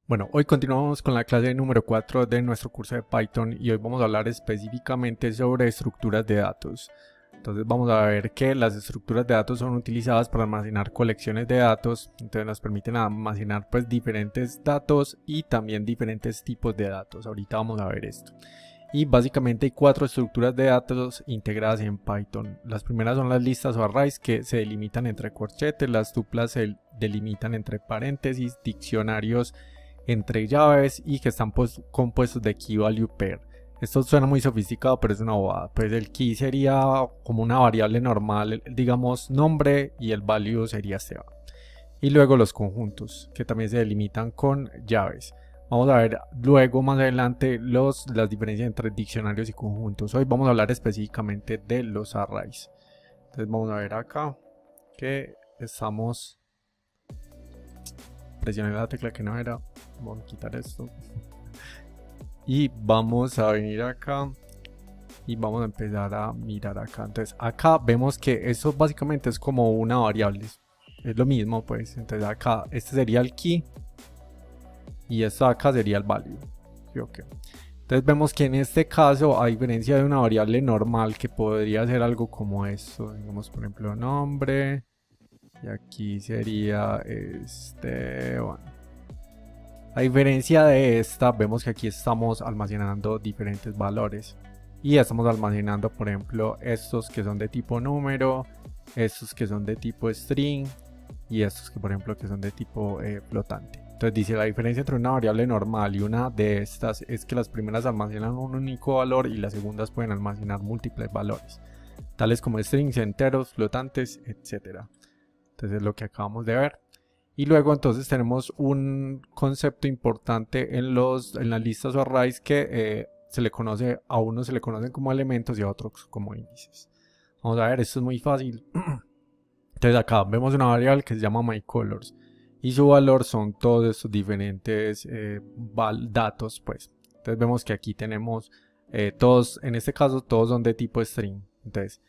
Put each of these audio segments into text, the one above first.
Bueno, hoy continuamos con la clase número 4 de nuestro curso de Python y hoy vamos a hablar específicamente sobre estructuras de datos. Entonces vamos a ver que las estructuras de datos son utilizadas para almacenar colecciones de datos, entonces nos permiten almacenar pues diferentes datos y también diferentes tipos de datos. Ahorita vamos a ver esto. Y básicamente hay cuatro estructuras de datos integradas en Python. Las primeras son las listas o arrays que se delimitan entre corchetes, las tuplas se delimitan entre paréntesis, diccionarios entre llaves y que están compuestos de key value pair. Esto suena muy sofisticado, pero es una bobada. Pues el key sería como una variable normal, digamos nombre, y el value sería Seba. Y luego los conjuntos, que también se delimitan con llaves. Vamos a ver luego más adelante las diferencias entre diccionarios y conjuntos. Hoy vamos a hablar específicamente de los arrays. Entonces vamos a ver acá que estamos... Presioné la tecla que no era. Vamos a quitar esto. Y vamos a venir acá. Y vamos a empezar a mirar acá. Entonces acá vemos que eso básicamente es como una variable. Es lo mismo pues. Entonces acá este sería el key. Y esto acá sería el value. ¿Sí? Okay. Entonces vemos que en este caso, a diferencia de una variable normal que podría ser algo como esto. Digamos por ejemplo nombre. Y aquí sería bueno. A diferencia de esta, vemos que aquí estamos almacenando diferentes valores. Y estamos almacenando, por ejemplo, estos que son de tipo número, estos que son de tipo string y estos que, por ejemplo, que son de tipo flotante. Entonces dice, la diferencia entre una variable normal y una de estas es que las primeras almacenan un único valor y las segundas pueden almacenar múltiples valores, tales como strings, enteros, flotantes, etc. Entonces es lo que acabamos de ver. Y luego entonces tenemos un concepto importante en las listas o arrays que a unos se le conocen como elementos y a otros como índices. Vamos a ver, esto es muy fácil. Entonces acá vemos una variable que se llama myColors y su valor son todos estos diferentes datos pues. Entonces vemos que aquí tenemos todos, en este caso todos son de tipo string. Entonces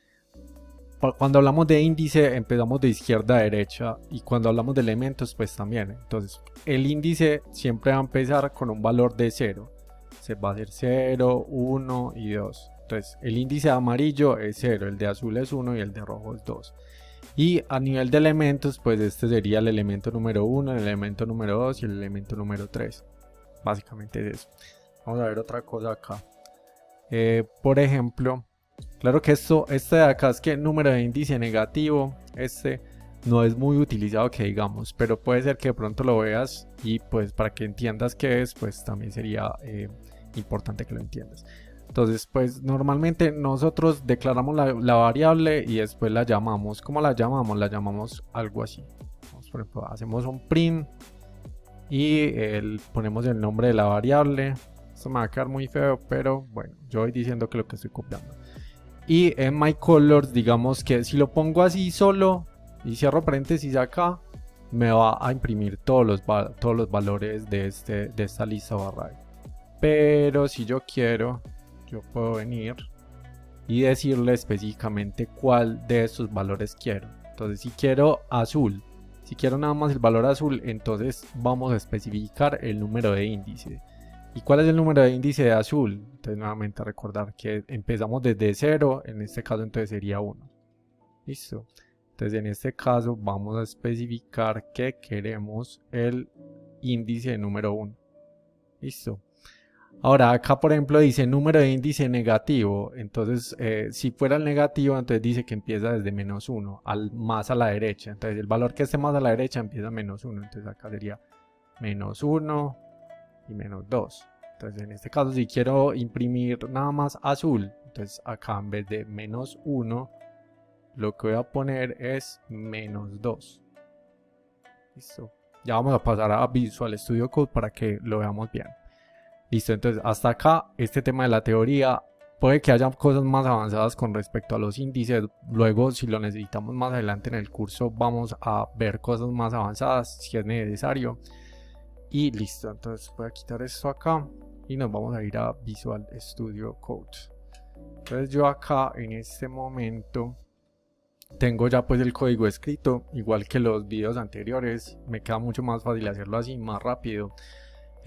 cuando hablamos de índice empezamos de izquierda a derecha y cuando hablamos de elementos pues también. Entonces el índice siempre va a empezar con un valor de 0. Se va a hacer 0, 1 y 2. Entonces el índice de amarillo es 0, el de azul es 1 y el de rojo es 2. Y a nivel de elementos pues este sería el elemento número 1, el elemento número 2 y el elemento número 3. Básicamente es eso. Vamos a ver otra cosa acá. Por ejemplo... Claro que este de acá es que el número de índice negativo, este no es muy utilizado que digamos, pero puede ser que de pronto lo veas y pues para que entiendas qué es, pues también sería importante que lo entiendas. Entonces pues normalmente nosotros declaramos la variable y después la llamamos. ¿Cómo la llamamos? La llamamos algo así. Por ejemplo, hacemos un print y ponemos el nombre de la variable. Esto me va a quedar muy feo, pero bueno, yo voy diciendo que lo que estoy copiando. Y en myColors, digamos que si lo pongo así solo y cierro paréntesis acá, me va a imprimir todos los valores de esta lista o array. Pero si yo quiero, yo puedo venir y decirle específicamente cuál de estos valores quiero. Entonces si quiero azul, si quiero nada más el valor azul, entonces vamos a especificar el número de índice. ¿Y cuál es el número de índice de azul? Entonces nuevamente recordar que empezamos desde 0, en este caso entonces sería 1. Listo. Entonces en este caso vamos a especificar que queremos el índice número 1. Listo. Ahora acá por ejemplo dice número de índice negativo. Entonces si fuera el negativo entonces dice que empieza desde menos 1 más a la derecha. Entonces el valor que esté más a la derecha empieza menos 1. Entonces acá sería menos 1 y menos 2. Entonces en este caso si quiero imprimir nada más azul, entonces acá en vez de menos 1 lo que voy a poner es menos 2. Listo. Ya vamos a pasar a Visual Studio Code para que lo veamos bien. Listo, entonces hasta acá este tema de la teoría. Puede que haya cosas más avanzadas con respecto a los índices. Luego si lo necesitamos más adelante en el curso vamos a ver cosas más avanzadas si es necesario. Y listo, entonces voy a quitar esto acá y nos vamos a ir a Visual Studio Code. Entonces yo acá en este momento tengo ya pues el código escrito, igual que los videos anteriores. Me queda mucho más fácil hacerlo así, más rápido.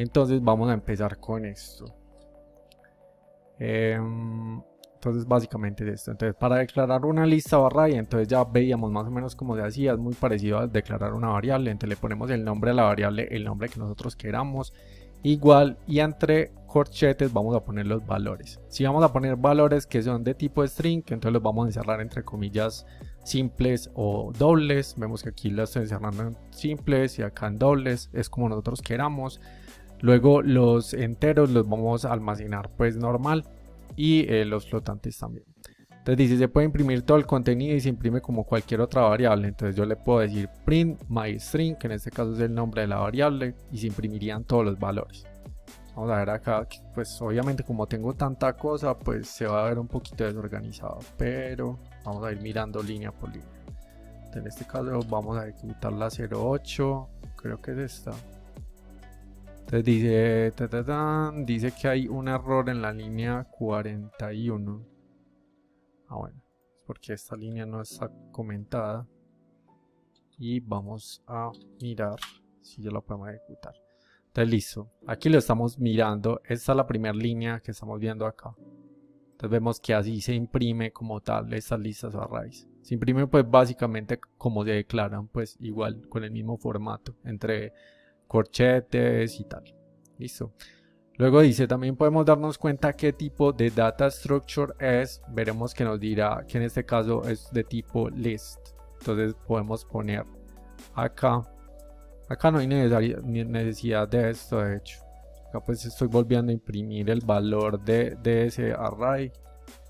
Entonces vamos a empezar con esto. Entonces básicamente es esto. Entonces para declarar una lista o array, entonces ya veíamos más o menos cómo se hacía. Es muy parecido a declarar una variable. Entonces le ponemos el nombre a la variable, el nombre que nosotros queramos, igual, y entre corchetes vamos a poner los valores. Si vamos a poner valores que son de tipo string, entonces los vamos a encerrar entre comillas simples o dobles. Vemos que aquí lo estoy encerrando en simples y acá en dobles, es como nosotros queramos. Luego los enteros los vamos a almacenar pues normal, y los flotantes también. Entonces dice, se puede imprimir todo el contenido y se imprime como cualquier otra variable. Entonces yo le puedo decir print myString, que en este caso es el nombre de la variable, y se imprimirían todos los valores. Vamos a ver acá, pues obviamente como tengo tanta cosa, pues se va a ver un poquito desorganizado, pero vamos a ir mirando línea por línea. Entonces, en este caso vamos a ejecutar la 08, creo que es esta. Entonces dice, dice que hay un error en la línea 41. Ah, bueno, es porque esta línea no está comentada. Y vamos a mirar si ya la podemos ejecutar. Entonces listo, aquí lo estamos mirando. Esta es la primera línea que estamos viendo acá. Entonces vemos que así se imprime como tal estas listas o arrays. Se imprime pues básicamente como se declaran, pues igual con el mismo formato entre corchetes y tal. Listo. Luego dice, también podemos darnos cuenta qué tipo de data structure es. Veremos que nos dirá que en este caso es de tipo list. Entonces podemos poner acá no hay necesidad de esto. De hecho acá pues estoy volviendo a imprimir el valor de ese array.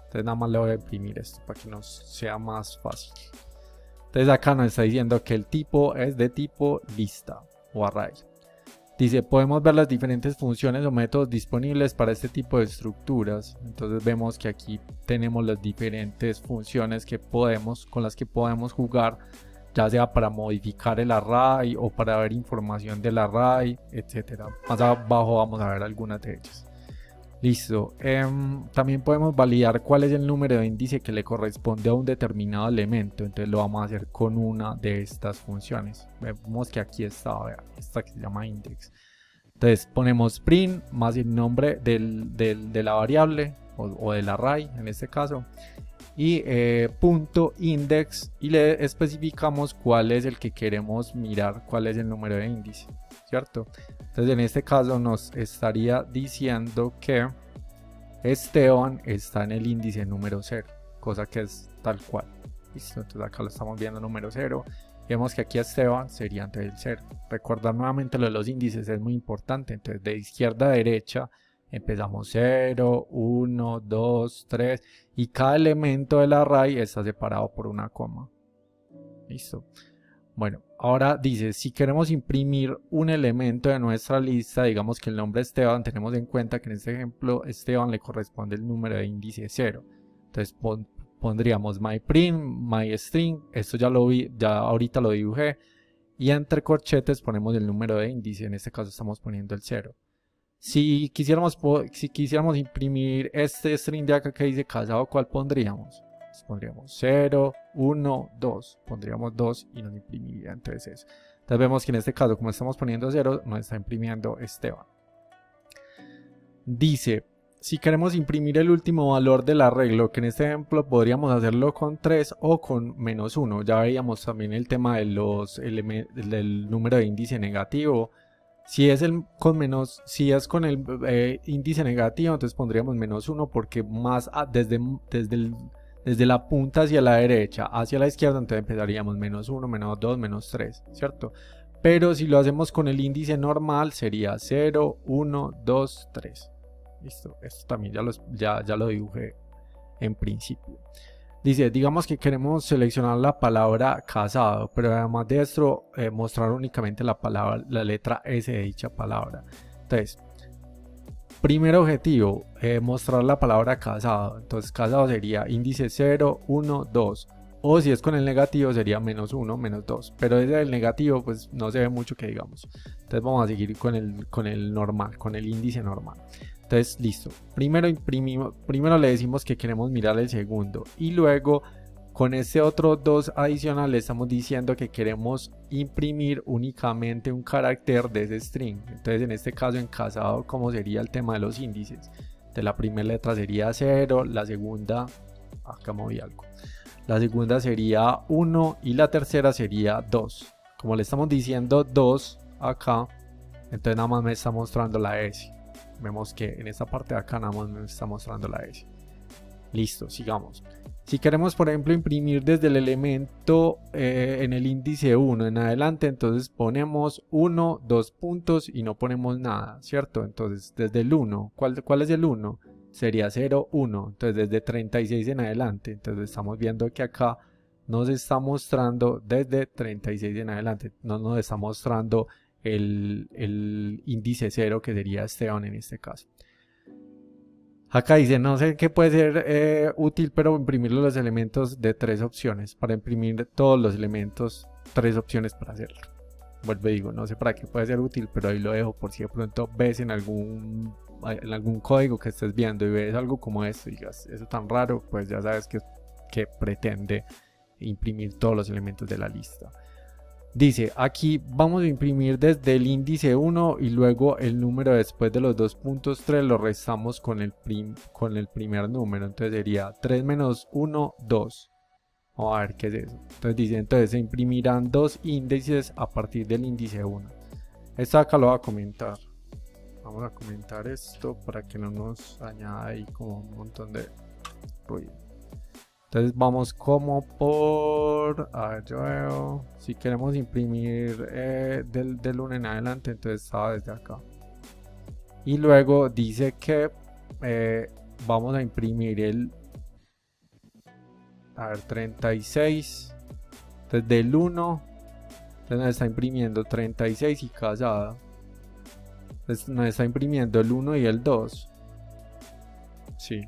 Entonces nada más le voy a imprimir esto para que nos sea más fácil. Entonces acá nos está diciendo que el tipo es de tipo lista o array. Dice, podemos ver las diferentes funciones o métodos disponibles para este tipo de estructuras. Entonces vemos que aquí tenemos las diferentes funciones con las que podemos jugar, ya sea para modificar el array o para ver información del array, etc. Más abajo vamos a ver algunas de ellas. Listo. También podemos validar cuál es el número de índice que le corresponde a un determinado elemento. Entonces lo vamos a hacer con una de estas funciones. Vemos que aquí está, vean, esta que se llama index. Entonces ponemos print más el nombre de la variable o del array en este caso, y punto index, y le especificamos cuál es el que queremos mirar, cuál es el número de índice, ¿cierto? Entonces en este caso nos estaría diciendo que Esteban está en el índice número 0, cosa que es tal cual. Listo, entonces acá lo estamos viendo número 0. Vemos que aquí Esteban sería antes del 0. Recordar nuevamente lo de los índices es muy importante. Entonces de izquierda a derecha empezamos 0, 1, 2, 3 y cada elemento del array está separado por una coma. Listo. Bueno, ahora dice, si queremos imprimir un elemento de nuestra lista, digamos que el nombre Esteban, tenemos en cuenta que en este ejemplo Esteban le corresponde el número de índice 0. Entonces pondríamos myPrint, myString, esto ya lo vi, ya ahorita lo dibujé, y entre corchetes ponemos el número de índice, en este caso estamos poniendo el 0. Si quisiéramos imprimir este string de acá que dice casado, ¿cuál pondríamos? Entonces pondríamos 0, 1, 2, pondríamos 2 y nos imprimiría entonces eso. Entonces vemos que en este caso, como estamos poniendo 0, nos está imprimiendo Esteban. Dice, si queremos imprimir el último valor del arreglo, que en este ejemplo podríamos hacerlo con 3 o con menos 1. Ya veíamos también el tema de del número de índice negativo. Si es con el índice negativo, entonces pondríamos menos 1 porque más desde la punta hacia la derecha hacia la izquierda, entonces empezaríamos menos 1, menos 2, menos 3, ¿cierto? Pero si lo hacemos con el índice normal sería 0, 1, 2, 3. Listo, esto también ya lo dibujé en principio. Dice, digamos que queremos seleccionar la palabra casado, pero además de esto mostrar únicamente la letra S de dicha palabra. Entonces, primer objetivo, mostrar la palabra casado. Entonces casado sería índice 0, 1, 2. O si es con el negativo sería menos 1, menos 2. Pero desde el negativo pues no se ve mucho que digamos. Entonces vamos a seguir con el normal, con el índice normal. Entonces listo, primero le decimos que queremos mirar el segundo y luego Con este otro 2 adicional le estamos diciendo que queremos imprimir únicamente un carácter de ese string. Entonces en este caso encasado como sería el tema de los índices. De la primera letra sería 0, la segunda, acá moví algo. La segunda sería 1 y la tercera sería 2. Como le estamos diciendo 2 acá, entonces nada más me está mostrando la S. Vemos que en esta parte de acá nada más me está mostrando la S. Listo, sigamos. Si queremos, por ejemplo, imprimir desde el elemento en el índice 1 en adelante, entonces ponemos 1, 2 puntos y no ponemos nada, ¿cierto? Entonces, desde el 1, ¿cuál es el 1? Sería 0, 1. Entonces, desde 36 en adelante. Entonces, estamos viendo que acá nos está mostrando desde 36 en adelante. No nos está mostrando el índice 0, que sería Esteban en este caso. Acá dice, no sé qué puede ser útil, pero imprimir los elementos de 3 opciones. Para imprimir todos los elementos, 3 opciones para hacerlo. Vuelvo y digo, no sé para qué puede ser útil, pero ahí lo dejo por si de pronto ves en algún código que estés viendo y ves algo como esto y digas, eso tan raro, pues ya sabes que pretende imprimir todos los elementos de la lista. Dice, aquí vamos a imprimir desde el índice 1 y luego el número después de los 2 puntos 3 lo restamos con el primer número. Entonces sería 3 menos 1, 2. Vamos a ver qué es eso. Entonces dice, entonces se imprimirán 2 índices a partir del índice 1. Esto acá lo voy a comentar. Vamos a comentar esto para que no nos añada ahí como un montón de ruido. Entonces vamos como por, a ver, yo veo, si queremos imprimir del 1 en adelante, entonces estaba desde acá. Y luego dice que vamos a imprimir el, a ver, 36, entonces del 1, entonces nos está imprimiendo 36 y casada. Entonces nos está imprimiendo el 1 y el 2. Sí.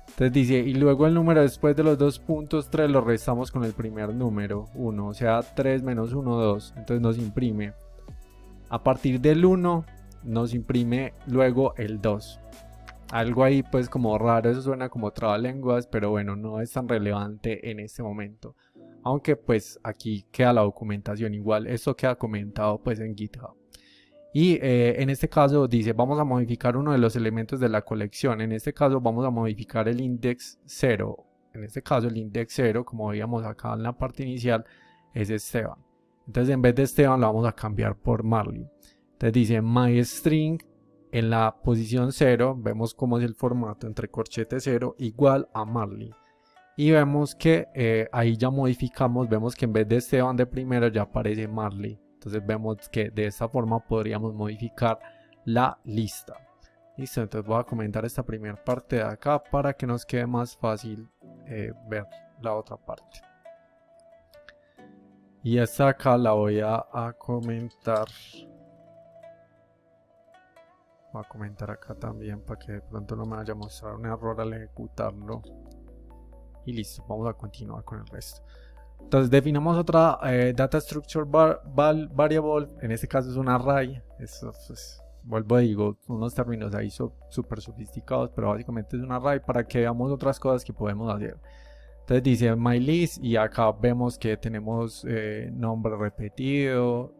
Entonces dice, y luego el número después de los 2 puntos 3 lo restamos con el primer número, 1, o sea 3 menos 1, 2, entonces nos imprime. A partir del 1 nos imprime luego el 2. Algo ahí pues como raro, eso suena como trabalenguas, pero bueno, no es tan relevante en este momento. Aunque pues aquí queda la documentación, igual esto queda comentado pues en GitHub. Y en este caso dice, vamos a modificar uno de los elementos de la colección. En este caso vamos a modificar el index 0. En este caso el index 0, como veíamos acá en la parte inicial, es Esteban. Entonces en vez de Esteban lo vamos a cambiar por Marley. Entonces dice myString en la posición 0. Vemos cómo es el formato entre corchete 0 igual a Marley. Y vemos que ahí ya modificamos, vemos que en vez de Esteban de primero ya aparece Marley. Entonces vemos que de esta forma podríamos modificar la lista. Listo, entonces voy a comentar esta primera parte de acá para que nos quede más fácil ver la otra parte. Y esta acá la voy a comentar. Voy a comentar acá también para que de pronto no me vaya a mostrar un error al ejecutarlo. Y listo, vamos a continuar con el resto. Entonces definamos otra data structure variable, en este caso es un array. Eso pues, vuelvo a digo, unos términos ahí súper sofisticados, pero básicamente es un array para que veamos otras cosas que podemos hacer. Entonces dice mylist y acá vemos que tenemos nombre repetido,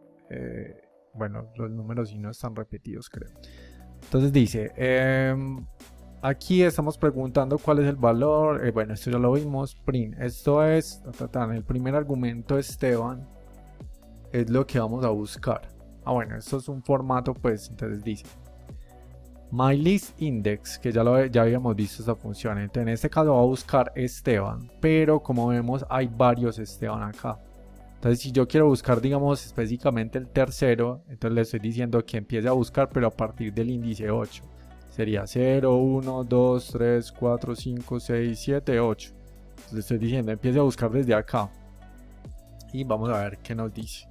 bueno, los números sí no están repetidos creo. Entonces dice, aquí estamos preguntando cuál es el valor, bueno, esto ya lo vimos, print, esto es, en el primer argumento Esteban, es lo que vamos a buscar. Ah bueno, esto es un formato pues, entonces dice, myListIndex, que ya habíamos visto esta función, entonces en este caso va a buscar Esteban, pero como vemos hay varios Esteban acá. Entonces si yo quiero buscar digamos específicamente el tercero, entonces le estoy diciendo que empiece a buscar pero a partir del índice 8. Sería 0, 1, 2, 3, 4, 5, 6, 7, 8. Entonces estoy diciendo, empiece a buscar desde acá. Y vamos a ver qué nos dice.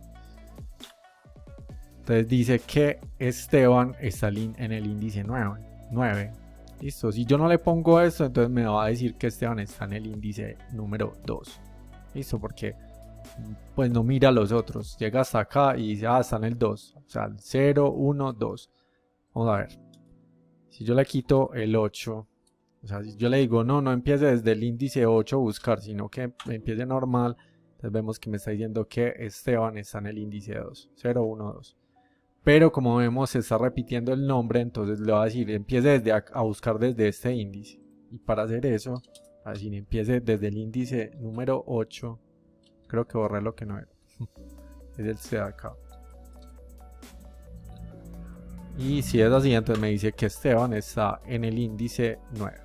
Entonces dice que Esteban está en el índice 9. Listo, si yo no le pongo esto, entonces me va a decir que Esteban está en el índice número 2. Listo, porque pues no mira los otros. Llega hasta acá y dice, está en el 2. O sea, 0, 1, 2. Vamos a ver. Si yo le quito el 8, O sea, si yo le digo, no empiece desde el índice 8 a buscar, sino que empiece normal, entonces vemos que me está diciendo que Esteban está en el índice 2, 0, 1, 2. Pero como vemos, se está repitiendo el nombre, entonces le va a decir, empiece desde a buscar desde este índice. Y para hacer eso, así empiece desde el índice número 8. Creo que borré lo que no era. Es el C de acá. Y si es así, entonces me dice que Esteban está en el índice 9.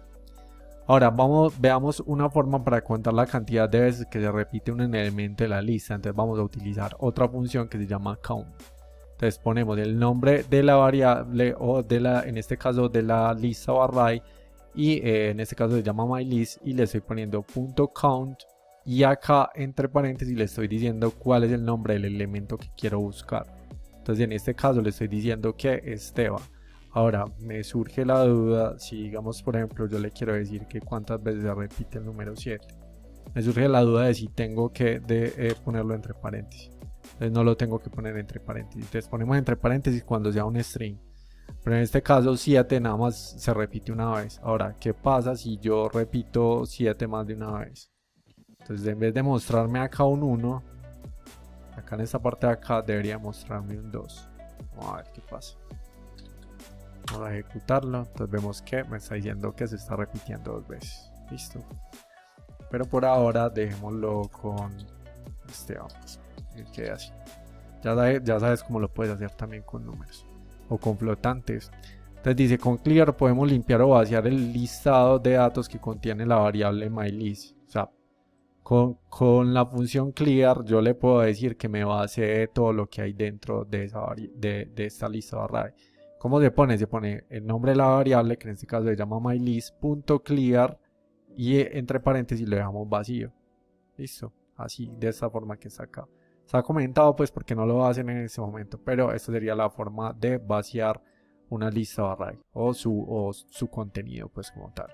Ahora veamos una forma para contar la cantidad de veces que se repite un elemento de la lista. Entonces vamos a utilizar otra función que se llama count. Entonces ponemos el nombre de la variable o en este caso de la lista o array, y en este caso se llama mylist, y le estoy poniendo .count, y acá entre paréntesis le estoy diciendo cuál es el nombre del elemento que quiero buscar. Entonces en este caso le estoy diciendo que Esteban. Ahora me surge la duda, si digamos por ejemplo yo le quiero decir que cuántas veces se repite el número 7. Me surge la duda de si tengo que ponerlo entre paréntesis. Entonces no lo tengo que poner entre paréntesis. Entonces ponemos entre paréntesis cuando sea un string. Pero en este caso 7 nada más se repite una vez. Ahora, ¿qué pasa si yo repito 7 más de una vez? Entonces en vez de mostrarme acá un 1, acá en esta parte de acá debería mostrarme un 2. Vamos a ver qué pasa. Vamos a ejecutarlo. Entonces vemos que me está diciendo que se está repitiendo 2 veces. Listo. Pero por ahora dejémoslo con vamos. Que quede así. Ya sabes cómo lo puedes hacer también con números o con flotantes. Entonces dice, con clear podemos limpiar o vaciar el listado de datos que contiene la variable mylist. O sea, con la función clear yo le puedo decir que me vacíe todo lo que hay dentro de esta lista de array. ¿Cómo se pone? Se pone el nombre de la variable, que en este caso se llama mylist.clear, y entre paréntesis lo dejamos vacío. Listo, así, de esta forma que está acá. Se ha comentado pues porque no lo hacen en este momento, pero esta sería la forma de vaciar una lista de array o su contenido pues como tal.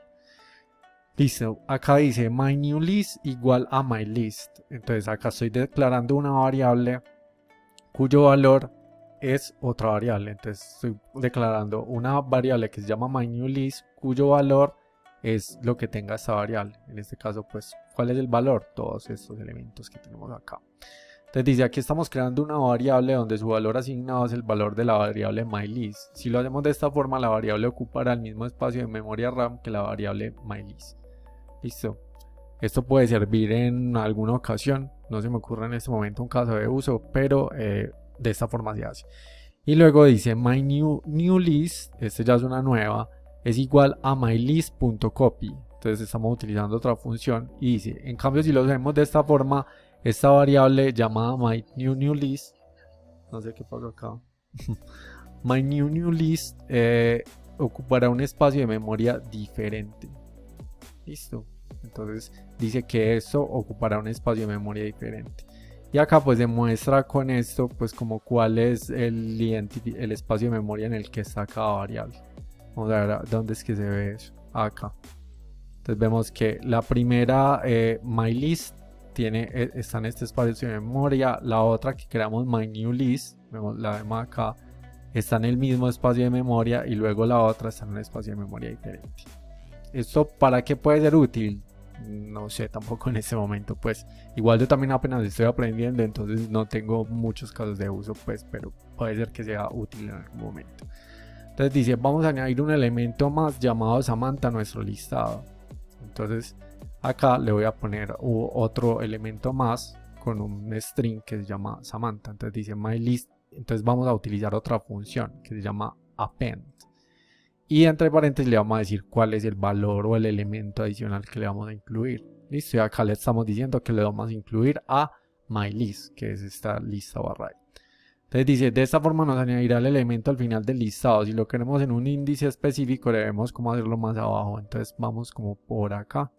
Listo, acá dice myNewList igual a myList. Entonces acá estoy declarando una variable cuyo valor es otra variable. Entonces estoy declarando una variable que se llama myNewList cuyo valor es lo que tenga esta variable. En este caso pues, ¿cuál es el valor? Todos estos elementos que tenemos acá. Entonces dice, aquí estamos creando una variable donde su valor asignado es el valor de la variable mylist. Si lo hacemos de esta forma, la variable ocupará el mismo espacio de memoria RAM que la variable mylist. Listo. Esto puede servir en alguna ocasión. No se me ocurre en este momento un caso de uso, pero de esta forma se hace. Y luego dice myNewList, este ya es una nueva, es igual a mylist.copy. Entonces estamos utilizando otra función y dice, en cambio si lo hacemos de esta forma, esta variable llamada myNewList, no sé qué pasó acá, myNewList ocupará un espacio de memoria diferente. Listo. Entonces dice que esto ocupará un espacio de memoria diferente. Y acá pues demuestra con esto pues como cuál es el espacio de memoria en el que está cada variable. Vamos a ver dónde es que se ve eso. Acá. Entonces vemos que la primera mylist está en este espacio de memoria. La otra que creamos myNewList, la vemos acá, está en el mismo espacio de memoria, y luego la otra está en un espacio de memoria diferente. ¿Esto para qué puede ser útil? No sé, tampoco en este momento, pues igual yo también apenas estoy aprendiendo, entonces no tengo muchos casos de uso, pues, pero puede ser que sea útil en algún momento. Entonces dice, vamos a añadir un elemento más llamado Samantha a nuestro listado. Entonces acá le voy a poner otro elemento más con un string que se llama Samantha. Entonces dice myList. Entonces vamos a utilizar otra función que se llama append. Y entre paréntesis le vamos a decir cuál es el valor o el elemento adicional que le vamos a incluir. Listo, y acá le estamos diciendo que le vamos a incluir a mylist, que es esta lista o array. Entonces dice, de esta forma nos añadirá el elemento al final del listado. Si lo queremos en un índice específico, debemos como hacerlo más abajo. Entonces vamos como por acá.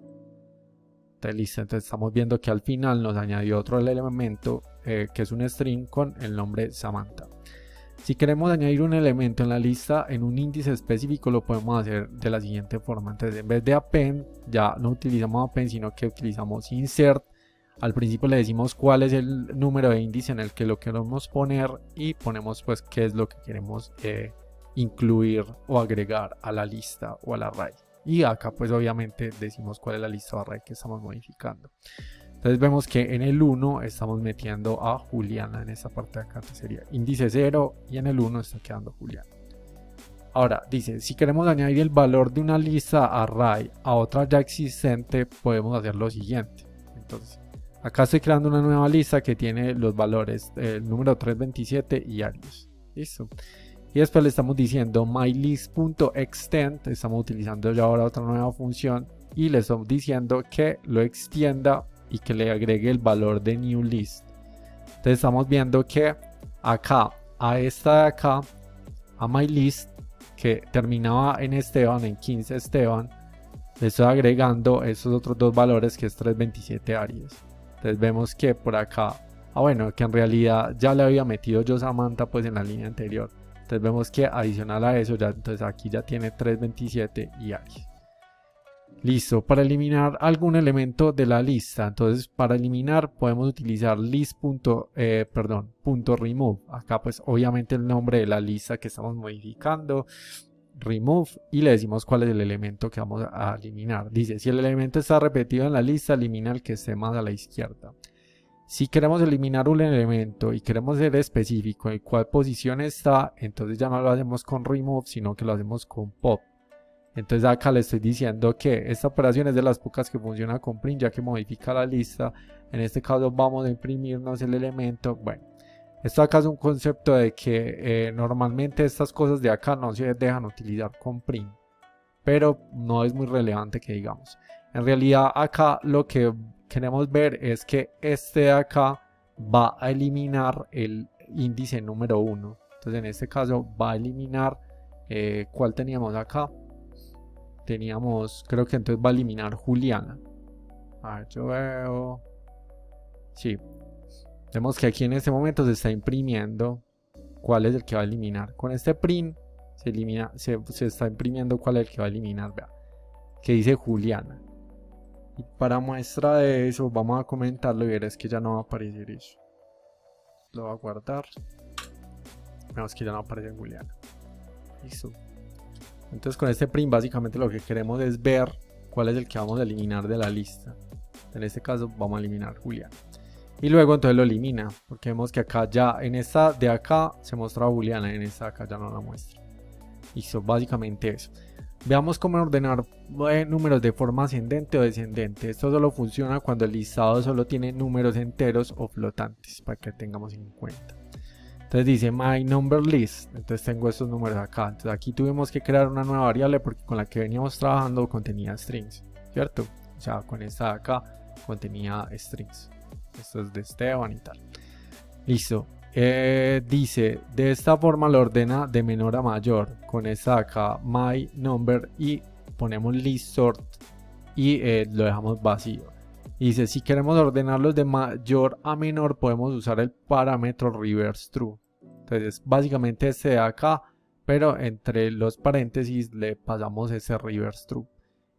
Entonces listo, entonces estamos viendo que al final nos añadió otro elemento que es un string con el nombre Samantha. Si queremos añadir un elemento en la lista en un índice específico, lo podemos hacer de la siguiente forma. Entonces en vez de append, ya no utilizamos append, sino que utilizamos insert. Al principio le decimos cuál es el número de índice en el que lo queremos poner, y ponemos pues qué es lo que queremos incluir o agregar a la lista o al array. Y acá pues obviamente decimos cuál es la lista array que estamos modificando. Entonces vemos que en el 1 estamos metiendo a Juliana en esta parte de acá, entonces sería índice 0 y en el 1 está quedando Juliana. Ahora dice, si queremos añadir el valor de una lista array a otra ya existente, podemos hacer lo siguiente. Entonces acá estoy creando una nueva lista que tiene los valores, el número 327 y alias. Listo. Y después le estamos diciendo mylist.extend, estamos utilizando ya ahora otra nueva función y le estamos diciendo que lo extienda y que le agregue el valor de new list. Entonces estamos viendo que acá, a esta de acá, a mylist, que terminaba en Esteban, en 15 Esteban, le estoy agregando esos otros dos valores que es 327 Aries. Entonces vemos que por acá, bueno, que en realidad ya le había metido yo Samantha pues en la línea anterior. Entonces vemos que adicional a eso, ya, entonces aquí ya tiene 327 y Aries. Listo, para eliminar algún elemento de la lista, entonces para eliminar podemos utilizar .remove. Acá pues obviamente el nombre de la lista que estamos modificando, remove, y le decimos cuál es el elemento que vamos a eliminar. Dice, si el elemento está repetido en la lista, elimina el que esté más a la izquierda. Si queremos eliminar un elemento y queremos ser específico en cuál posición está, entonces ya no lo hacemos con remove, sino que lo hacemos con pop. Entonces acá le estoy diciendo que esta operación es de las pocas que funciona con print, ya que modifica la lista. En este caso vamos a imprimirnos el elemento. Bueno, esto acá es un concepto de que normalmente estas cosas de acá no se dejan utilizar con print, pero no es muy relevante que digamos. En realidad acá lo que queremos ver es que este de acá va a eliminar el índice número 1. Entonces en este caso va a eliminar, ¿cuál teníamos acá? Teníamos, creo que entonces va a eliminar Juliana. A ver, yo veo. Sí. Vemos que aquí en este momento se está imprimiendo cuál es el que va a eliminar. Con este print se elimina, se está imprimiendo cuál es el que va a eliminar. Vea, que dice Juliana. Y para muestra de eso, vamos a comentarlo y verás que ya no va a aparecer eso. Lo voy a guardar. Vemos que ya no aparece Juliana. Listo. Entonces con este print básicamente lo que queremos es ver cuál es el que vamos a eliminar de la lista. En este caso vamos a eliminar Juliana. Y luego entonces lo elimina, porque vemos que acá ya en esta de acá se muestra Juliana, en esta de acá ya no la muestra. Listo, básicamente eso. Veamos cómo ordenar números de forma ascendente o descendente. Esto solo funciona cuando el listado solo tiene números enteros o flotantes, para que tengamos en cuenta. Entonces dice my number list, entonces tengo estos números acá. Entonces aquí tuvimos que crear una nueva variable porque con la que veníamos trabajando contenía strings, ¿cierto? O sea, con esta de acá contenía strings. Esto es de Esteban y tal. Listo. Dice, de esta forma lo ordena de menor a mayor. Con esta de acá, my number, y ponemos list sort y lo dejamos vacío. Dice, si queremos ordenarlos de mayor a menor, podemos usar el parámetro reverse true. Entonces, básicamente este de acá, pero entre los paréntesis le pasamos ese reverse true.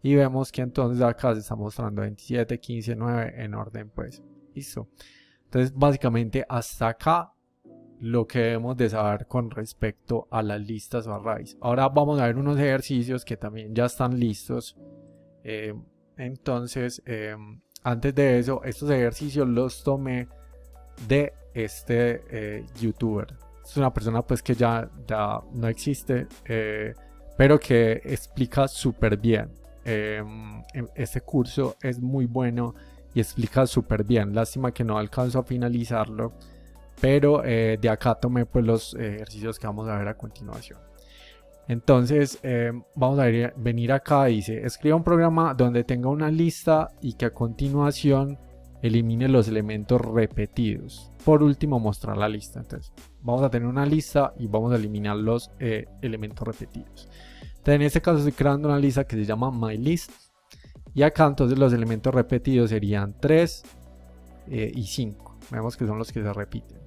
Y vemos que entonces acá se está mostrando 27, 15, 9 en orden, pues. Listo. Entonces, básicamente hasta acá lo que debemos de saber con respecto a las listas o arrays. Ahora vamos a ver unos ejercicios que también ya están listos. Entonces, antes de eso, estos ejercicios los tomé de este youtuber. Es una persona pues que ya no existe, pero que explica súper bien. Este curso es muy bueno y explica súper bien. Lástima que no alcanzo a finalizarlo, pero de acá tomé pues los ejercicios que vamos a ver a continuación. Entonces vamos a venir acá. Dice, escriba un programa donde tenga una lista y que a continuación elimine los elementos repetidos. Por último, mostrar la lista. Entonces vamos a tener una lista y vamos a eliminar los elementos repetidos. Entonces en este caso estoy creando una lista que se llama mylist, y acá entonces los elementos repetidos serían 3 y 5. Vemos que son los que se repiten.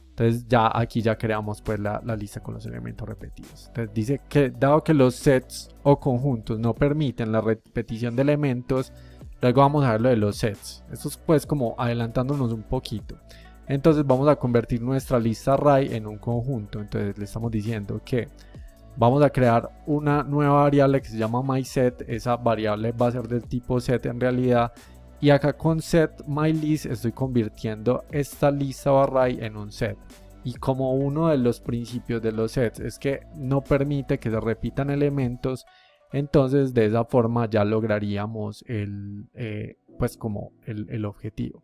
Entonces ya aquí ya creamos pues la lista con los elementos repetidos. Entonces dice que dado que los sets o conjuntos no permiten la repetición de elementos, luego vamos a ver lo de los sets. Esto es pues como adelantándonos un poquito. Entonces vamos a convertir nuestra lista array en un conjunto. Entonces le estamos diciendo que vamos a crear una nueva variable que se llama mySet. Esa variable va a ser del tipo set en realidad, y acá con set myList estoy convirtiendo esta lista o array en un set. Y como uno de los principios de los sets es que no permite que se repitan elementos, entonces de esa forma ya lograríamos pues como el objetivo.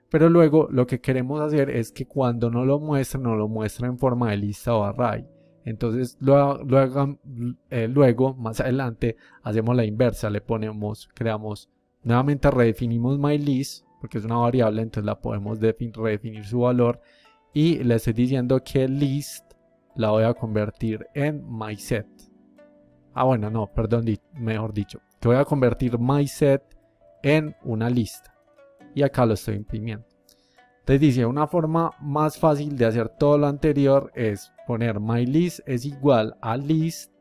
Pero luego lo que queremos hacer es que cuando no lo muestre en forma de lista o array. Entonces luego más adelante hacemos la inversa, creamos nuevamente, redefinimos myList porque es una variable, entonces la podemos redefinir su valor, y le estoy diciendo que list la voy a convertir en mySet. Bueno, no, perdón, mejor dicho, que voy a convertir mySet en una lista, y acá lo estoy imprimiendo. Entonces dice, una forma más fácil de hacer todo lo anterior es poner myList es igual a list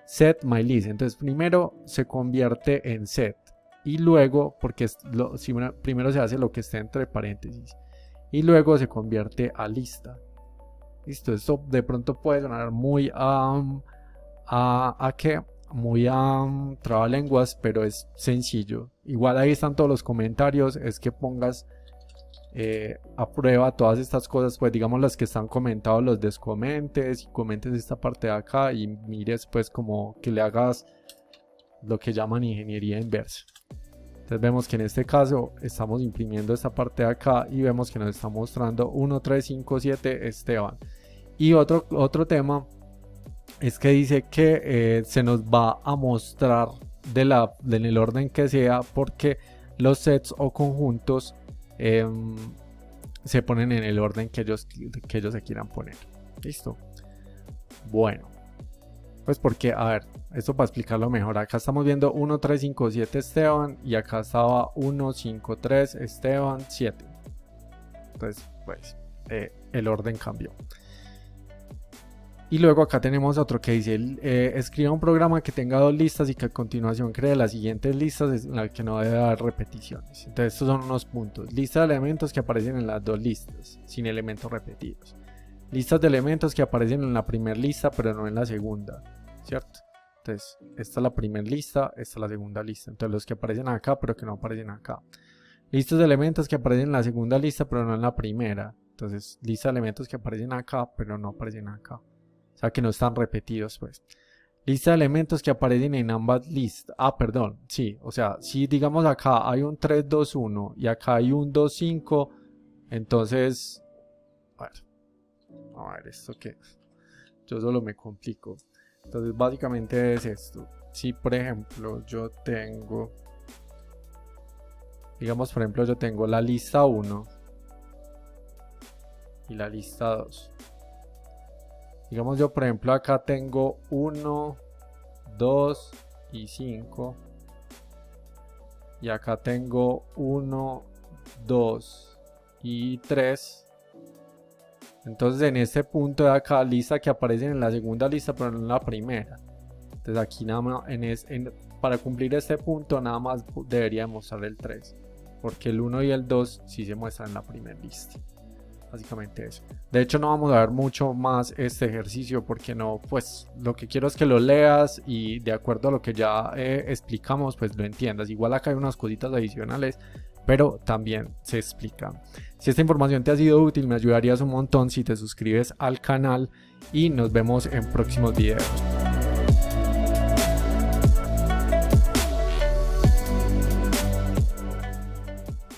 set myList. Entonces primero se convierte en set, y luego, porque primero se hace lo que esté entre paréntesis, y luego se convierte a lista. Listo, esto de pronto puede sonar muy muy trabalenguas, pero es sencillo. Igual ahí están todos los comentarios, es que pongas a prueba todas estas cosas, pues digamos las que están comentados, los descomentes y comentes esta parte de acá, y mires pues como que le hagas lo que llaman ingeniería inversa. Entonces vemos que en este caso estamos imprimiendo esta parte de acá y vemos que nos está mostrando 1357 Esteban. Y otro tema es que dice que se nos va a mostrar en el orden que sea, porque los sets o conjuntos se ponen en el orden que ellos se quieran poner. Listo. Bueno, pues porque, a ver, esto para explicarlo mejor, acá estamos viendo 1357 Esteban y acá estaba 153 Esteban 7. Entonces, pues el orden cambió. Y luego acá tenemos otro que dice, escriba un programa que tenga dos listas y que a continuación cree las siguientes listas en las que no debe dar repeticiones. Entonces estos son unos puntos. Lista de elementos que aparecen en las dos listas, sin elementos repetidos. Listas de elementos que aparecen en la primera lista pero no en la segunda, ¿cierto? Entonces esta es la primera lista, esta es la segunda lista. Entonces los que aparecen acá pero que no aparecen acá. Listas de elementos que aparecen en la segunda lista pero no en la primera. Entonces lista de elementos que aparecen acá pero no aparecen acá. O sea que no están repetidos pues. Lista de elementos que aparecen en ambas listas. Perdón, sí. O sea, si digamos acá hay un 3, 2, 1 y acá hay un 2, 5. Entonces, a ver, ¿esto qué? Yo solo me complico. Entonces básicamente es esto. Si por ejemplo yo tengo, digamos por ejemplo yo tengo la lista 1 y la lista 2. Digamos yo por ejemplo acá tengo 1, 2 y 5. Y acá tengo 1, 2 y 3. Entonces en este punto de acá, lista que aparecen en la segunda lista pero no en la primera. Entonces aquí nada más, para cumplir este punto nada más debería mostrar el 3. Porque el 1 y el 2 sí se muestran en la primera lista. Básicamente eso. De hecho no vamos a ver mucho más este ejercicio porque no, pues lo que quiero es que lo leas y de acuerdo a lo que ya explicamos pues lo entiendas. Igual acá hay unas cositas adicionales pero también se explica. Si esta información te ha sido útil me ayudarías un montón si te suscribes al canal y nos vemos en próximos videos.